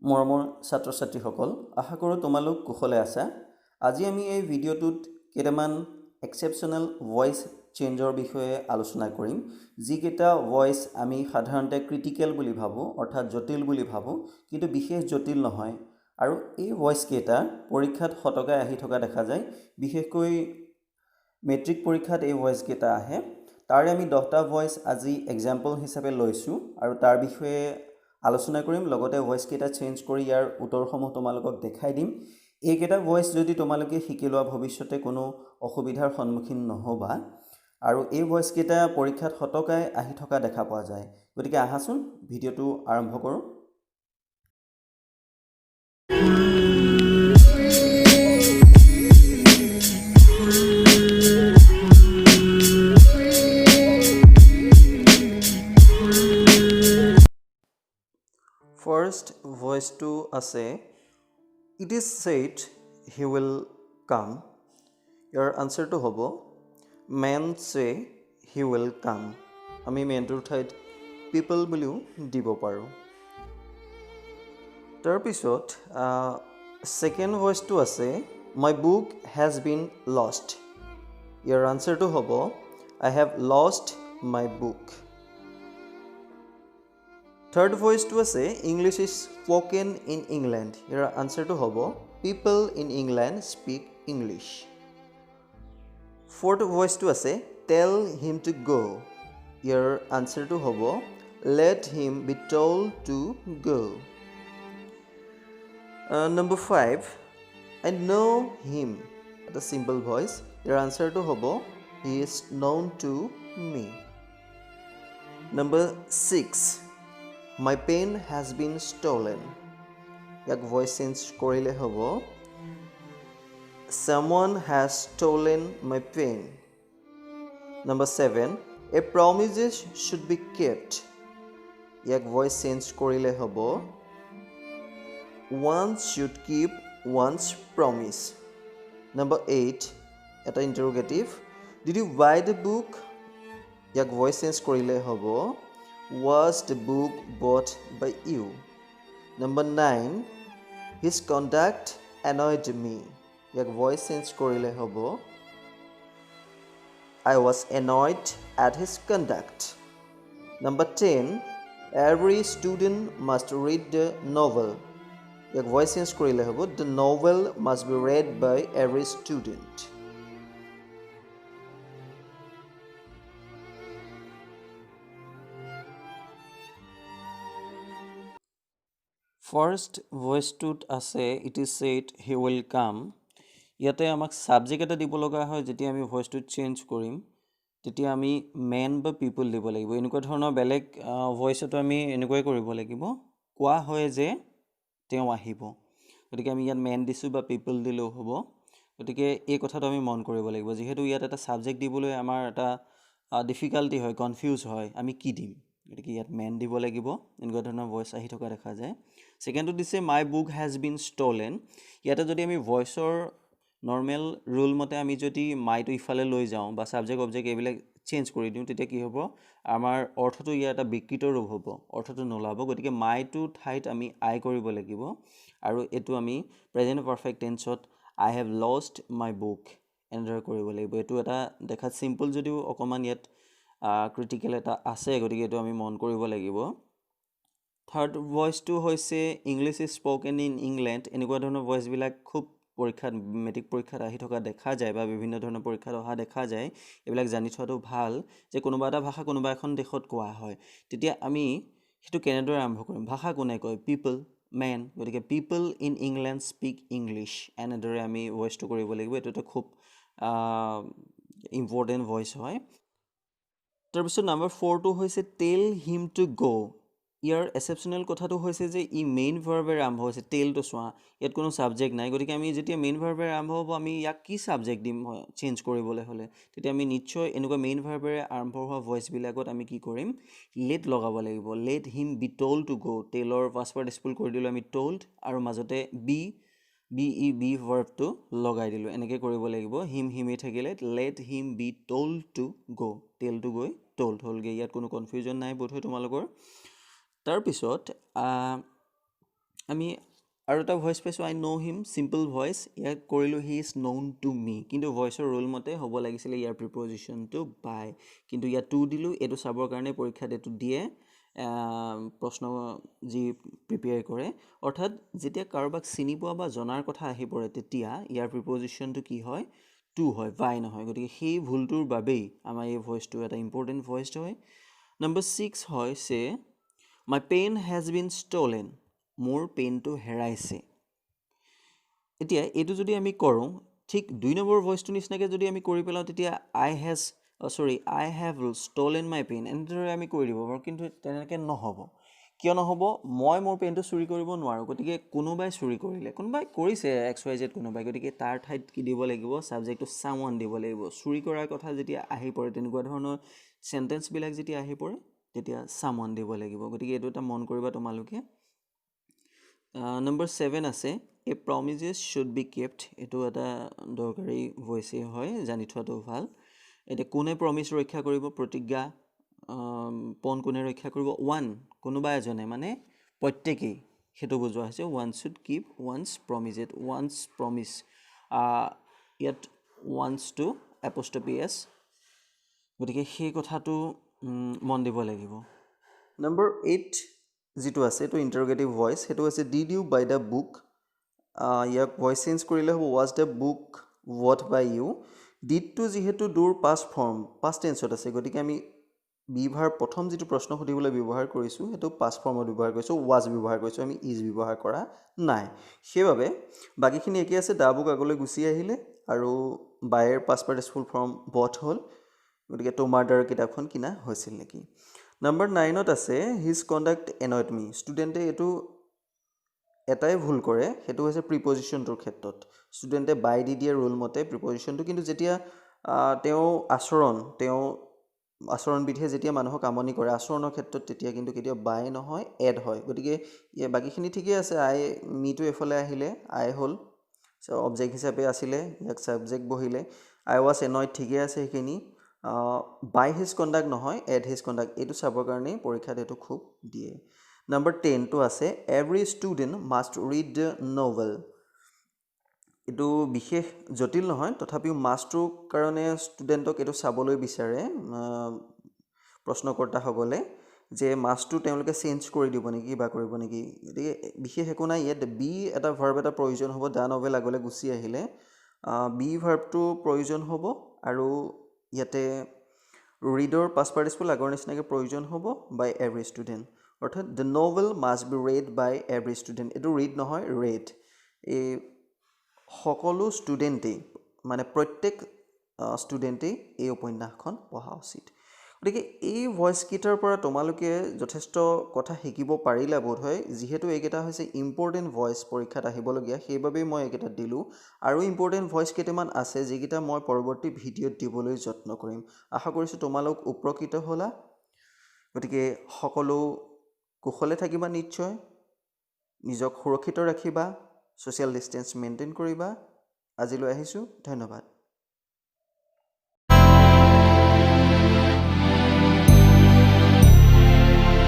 মৰমৰ ছাত্ৰ ছাত্ৰীসকল, আশা কৰোঁ তোমালোক কুশলে আছা। আজি আমি এই ভিডিঅ'টোত কেইটামান এক্সেপশ্যনেল ভইচ চেঞ্জৰ বিষয়ে আলোচনা কৰিম। যিকেইটা ভইচ আমি সাধাৰণতে ক্ৰিটিকেল বুলি ভাবোঁ, অৰ্থাৎ জটিল বুলি ভাবোঁ, কিন্তু বিশেষ জটিল নহয়। আৰু এই ভইচকেইটা পৰীক্ষাত শতকাই আহি থকা দেখা যায়। বিশেষকৈ মেট্ৰিক পৰীক্ষাত এই ভইচকেইটা আহে। তাৰে আমি 10টা ভইচ আজি এক্সাম্পল হিচাপে লৈছোঁ আৰু তাৰ বিষয়ে আলোচনা কৰিম। লগতে ভইচকেইটা চেঞ্জ কৰি ইয়াৰ উত্তৰসমূহ তোমালোকক দেখাই দিম। এইকেইটা ভইচ যদি তোমালোকে শিকি লোৱা, ভৱিষ্যতে কোনো অসুবিধাৰ সন্মুখীন নহ'বা। আৰু এই ভইচকেইটা পৰীক্ষাত শতকাই আহি থকা দেখা পোৱা যায়। গতিকে আহাচোন ভিডিঅ'টো আৰম্ভ কৰোঁ। ফাৰ্ষ্ট ভইচটো আছে, it is said he will come. ইয়াৰ আনচাৰটো হ'ব মেন চে হি উইল কাম। আমি মেনটোৰ ঠাইত পিপল বুলিও দিব পাৰোঁ। তাৰপিছত ছেকেণ্ড ভইচটো আছে, my book has been lost. ইয়াৰ আনচাৰটো হ'ব I have lost my book. Third ভইচটো আছে, English is spoken in England. ইয়াৰ আনচাৰটো হ'ব people in England speak English. Fourth ভইচটো আছে, টেল হিম টু গ'। ইয়াৰ আনচাৰটো হ'ব let him be told to go'. Number 5, I know' him. এটা চিম্পল ভইচ। ইয়াৰ আনচাৰটো হ'ব he is known to me. Number 6, my pen has been stolen. ইয়াক ভইচ চেঞ্জ কৰিলে হ'ব someone has stolen my pen. Number 7, a promise should be kept. ইয়াক voice change কৰিলে হ'ব one should keep one's promise. Number 8, এটা ইণ্টাৰোগেটিভ, did you buy the book? ইয়াক voice change কৰিলে হ'ব was the book bought by you. Number 9, his conduct annoyed me. ইয়াক voice change কৰিলে হ'ব I was annoyed at his conduct. Number 10, every student must read the novel. ইয়াক voice change কৰিলে হ'ব the novel must be read by every student. First ভইচটোত আছে, it is said he will come. ইয়াতে আমাক subject এটা দিব লগা হয়। যেতিয়া আমি ভইচটো চেঞ্জ কৰিম, তেতিয়া আমি মেন বা পিপল দিব লাগিব। এনেকুৱা ধৰণৰ বেলেগ ভইচতো আমি এনেকুৱাই কৰিব লাগিব। কোৱা হয় যে তেওঁ আহিব, গতিকে আমি ইয়াত মেন দিছোঁ বা পিপল দিলেও হ'ব। গতিকে এই কথাটো আমি মন কৰিব লাগিব। যিহেতু ইয়াত এটা ছাবজেক্ট দিবলৈ আমাৰ এটা ডিফিকাল্টি হয়, কনফিউজ হয়, আমি কি দিম। গতিকে ইয়াত মেন দিব লাগিব। এনেকুৱা ধৰণৰ ভইচ আহি থকা দেখা যায়। ছেকেণ্ডটো দিছে মাই বুক হেজ বিন ষ্টলেন। ইয়াতে যদি আমি ভইচৰ নৰ্মেল ৰুল মতে আমি যদি মাইটো ইফালে লৈ যাওঁ বা ছাবজেক্ট অবজেক্ট এইবিলাক চেঞ্জ কৰি দিওঁ, তেতিয়া কি হ'ব, আমাৰ অৰ্থটো ইয়াৰ এটা বিকৃত ৰূপ হ'ব, অৰ্থটো নোলাব। গতিকে মাইটো ঠাইত আমি আই কৰিব লাগিব। আৰু এইটো আমি প্ৰেজেণ্ট পাৰফেক্ট টেন্সত I have lost my book এনেদৰে কৰিব লাগিব। এইটো এটা দেখাত চিম্পল যদিও অকণমান ইয়াত ক্ৰিটিকেল এটা আছে, গতিকে এইটো আমি মন কৰিব লাগিব। থাৰ্ড ভইচটো হৈছে English is spoken in England. এনেকুৱা ধৰণৰ ভইচবিলাক খুব পৰীক্ষাত, মেট্ৰিক পৰীক্ষাত আহি থকা দেখা যায় বা বিভিন্ন ধৰণৰ পৰীক্ষাত অহা দেখা যায়। এইবিলাক জানি থোৱাটো ভাল যে কোনোবা এটা ভাষা কোনোবা এখন দেশত কোৱা হয়, তেতিয়া আমি সেইটো কেনেদৰে আৰম্ভ কৰিম। ভাষা কোনে কয়? পিপল, মেন। গতিকে পিপল ইন ইংলেণ্ড স্পীক ইংলিছ, এনেদৰে আমি ভইচটো কৰিব লাগিব। এইটো এটা খুব ইম্পৰ্টেণ্ট ভইচ হয়। তাৰপিছত নম্বৰ 4টো হৈছে টেল him to go'. Year exceptional কথাটো হৈছে যে ই মেইন ভাৰ্বেৰে আৰম্ভ হৈছে। টেলটো চোৱা, ইয়াত কোনো ছাবজেক্ট নাই। গতিকে আমি যেতিয়া মেইন ভাৰ্বেৰে আৰম্ভ হ'ব, আমি ইয়াক কি ছাবজেক্ট দিম চেঞ্জ কৰিবলৈ হ'লে? তেতিয়া আমি নিশ্চয় এনেকুৱা মেইন ভাৰ্বেৰে আৰম্ভ হোৱা ভইচবিলাকত আমি কি কৰিম? লেট লগাব লাগিব। Let him be told to go'. টেলৰ পাষ্ট পাৰ্টিচিপল কৰি দিলোঁ আমি টল্ড, আৰু মাজতে বি ভাৰ্বটো লগাই দিলোঁ। এনেকৈ কৰিব লাগিব। হিমেই থাকিলে let him be told to go'. টেলটো গৈ টল্ড হ'লগৈ। ইয়াত কোনো কনফিউজন নাই বোধহয় তোমালোকৰ। তাৰপিছত আমি আৰু এটা ভইচ পাইছোঁ আই ন' হিম চিম্পল ভইচ ইয়াত কৰিলোঁ হি ইজ ন'ন টু মি কিন্তু ভইচৰ ৰোল মতে হ'ব লাগিছিলে ইয়াৰ প্ৰিপজিশ্যনটো বাই কিন্তু ইয়াত টু দিলোঁ এইটো চাবৰ কাৰণে পৰীক্ষাত এইটো দিয়ে প্ৰশ্ন যি প্ৰিপেয়াৰ কৰে অৰ্থাৎ যেতিয়া কাৰোবাক চিনি পোৱা বা জনাৰ কথা আহি পৰে তেতিয়া ইয়াৰ প্ৰিপজিশ্যনটো কি হয় টু হয় বাই নহয় গতিকে সেই ভুলটোৰ বাবেই আমাৰ এই ভইচটো এটা ইম্পৰ্টেণ্ট ভইচ হয় নম্বৰ 6 হৈছে মাই পেন হেজ বিন ষ্টলেন মোৰ পেনটো হেৰাইছে এতিয়া এইটো যদি আমি কৰোঁ ঠিক 2 নম্বৰ ভইচটো নিচিনাকৈ যদি আমি কৰি পেলাওঁ তেতিয়া আই হেভ ষ্টলেন মাই পেন এনেদৰে আমি কৰি দিব পাৰোঁ কিন্তু তেনেকৈ নহ'ব কিয় নহ'ব মই মোৰ পেনটো চুৰি কৰিব নোৱাৰোঁ গতিকে কোনোবাই চুৰি কৰিলে কোনোবাই কৰিছে XYZ কোনোবাই গতিকে তাৰ ঠাইত কি দিব লাগিব ছাবজেক্টটো সামওৱান দিব লাগিব চুৰি কৰাৰ কথা যেতিয়া আহি পৰে তেনেকুৱা ধৰণৰ চেণ্টেন্সবিলাক যেতিয়া আহি পৰে তেতিয়া সামওৱান দিব লাগিব গতিকে এইটো এটা মন কৰিবা তোমালোকে নম্বৰ 7 আছে এ প্ৰমিজেছ শুড বি কেপ্ট এইটো এটা দৰকাৰী ভইচেই হয় জানি থোৱাটো ভাল এতিয়া কোনে প্ৰমিছ ৰক্ষা কৰিব প্ৰতিজ্ঞা পণ কোনে ৰক্ষা কৰিব ওৱান কোনোবা এজনে মানে প্ৰত্যেকেই সেইটো বুজোৱা হৈছে ওৱান শুড কিপ ওৱানছ প্ৰমিজেড ওৱানছ প্ৰমিছ ইয়াত ওৱানছটো এপ'ষ্ট্ৰফি এছ গতিকে সেই কথাটো মন দিব লাগিব নম্বৰ 8 যিটো আছে এইটো ইণ্টাৰগেটিভ ভইচ সেইটো হৈছে did you buy the book ইয়াক ভইচ চেঞ্জ কৰিলে হ'ব was the book bought by you ডিডটো যিহেতু ডুৰ পাষ্ট টেন্সত আছে গতিকে আমি বি ভাৰ প্ৰথম যিটো প্ৰশ্ন সুধিবলৈ ব্যৱহাৰ কৰিছোঁ সেইটো পাষ্ট ফৰ্মত ব্যৱহাৰ কৰিছোঁ ৱাজ ব্যৱহাৰ কৰিছোঁ আমি ইজ ব্যৱহাৰ কৰা নাই সেইবাবে বাকীখিনি একেই আছে দা বুক আগলৈ গুচি আহিলে আৰু বাইৰ পাষ্ট পাৰ্টিচিপল ফৰ্ম বট হ'ল গতিকে তোমাৰ দ্বাৰা কিতাপখন কিনা হৈছিল নেকি নম্বৰ 9ত আছে হিজ কণ্ডাক্ট এনয়ড মি ষ্টুডেণ্টে এইটো এটাই ভুল কৰে সেইটো হৈছে প্ৰিপজিশ্যনটোৰ ক্ষেত্ৰত ষ্টুডেণ্টে বাই দি দিয়ে ৰোল মতে প্ৰিপজিশ্যনটো কিন্তু যেতিয়া তেওঁ আচৰণবিধে যেতিয়া মানুহক আমনি কৰে আচৰণৰ ক্ষেত্ৰত তেতিয়া কিন্তু কেতিয়াও বাই নহয় এড হয় গতিকে বাকীখিনি ঠিকেই আছে আই মিটো এফালে আহিলে আই হ'ল অবজেক্ট হিচাপে আছিলে ইয়াক ছাবজেক্ট বহিলে আই ৱাজ এনয়ড ঠিকেই আছে সেইখিনি বাই হিজ কণ্ডাক্ট নহয় এড হিজ কণ্ডাক্ট এইটো চাবৰ কাৰণেই পৰীক্ষাত এইটো খুব দিয়ে নম্বৰ 10টো আছে every student must read the novel এইটো বিশেষ জটিল নহয় তথাপিও মাষ্টটোৰ কাৰণে ষ্টুডেণ্টক এইটো চাবলৈ বিচাৰে প্ৰশ্নকৰ্তাসকলে যে মাষ্টটো তেওঁলোকে চেঞ্জ কৰি দিব নেকি বা কৰিব নেকি গতিকে বিশেষ একো নাই ইয়াত বি এটা ভাৰ্ব এটা প্ৰয়োজন হ'ব দ্য নভেল আগলৈ গুচি আহিলে বি ভাৰ্বটো প্ৰয়োজন হ'ব আৰু ইয়াতে ৰিডৰ পাষ্ট পাৰ্টিচিপল আগৰ নিচিনাকৈ প্ৰয়োজন হ'ব বাই এভৰি ষ্টুডেণ্ট অৰ্থাৎ the novel must be read by every student এইটো ৰিড নহয় ৰেড এই সকলো ষ্টুডেণ্টেই মানে প্ৰত্যেক ষ্টুডেণ্টেই এই উপন্যাসখন পঢ়া উচিত গতিকে এই ভইচকেইটাৰ পৰা তোমালোকে যথেষ্ট কথা শিকিব পাৰিলা বোধ হয় যিহেতু এইকেইটা হৈছে ইম্পৰ্টেণ্ট ভইচ পৰীক্ষাত আহিবলগীয়া সেইবাবেই মই এইকেইটা দিলোঁ আৰু ইম্পৰ্টেণ্ট ভইচ কেইটামান আছে যিকেইটা মই পৰৱৰ্তী ভিডিঅ'ত দিবলৈ যত্ন কৰিম আশা কৰিছোঁ তোমালোক উপকৃত হ'লা গতিকে সকলো কুশলে থাকিবা নিশ্চয় নিজক সুৰক্ষিত ৰাখিবা ছ'চিয়েল ডিষ্টেঞ্চ মেইনটেইন কৰিবা আজিলৈ আহিছোঁ ধন্যবাদ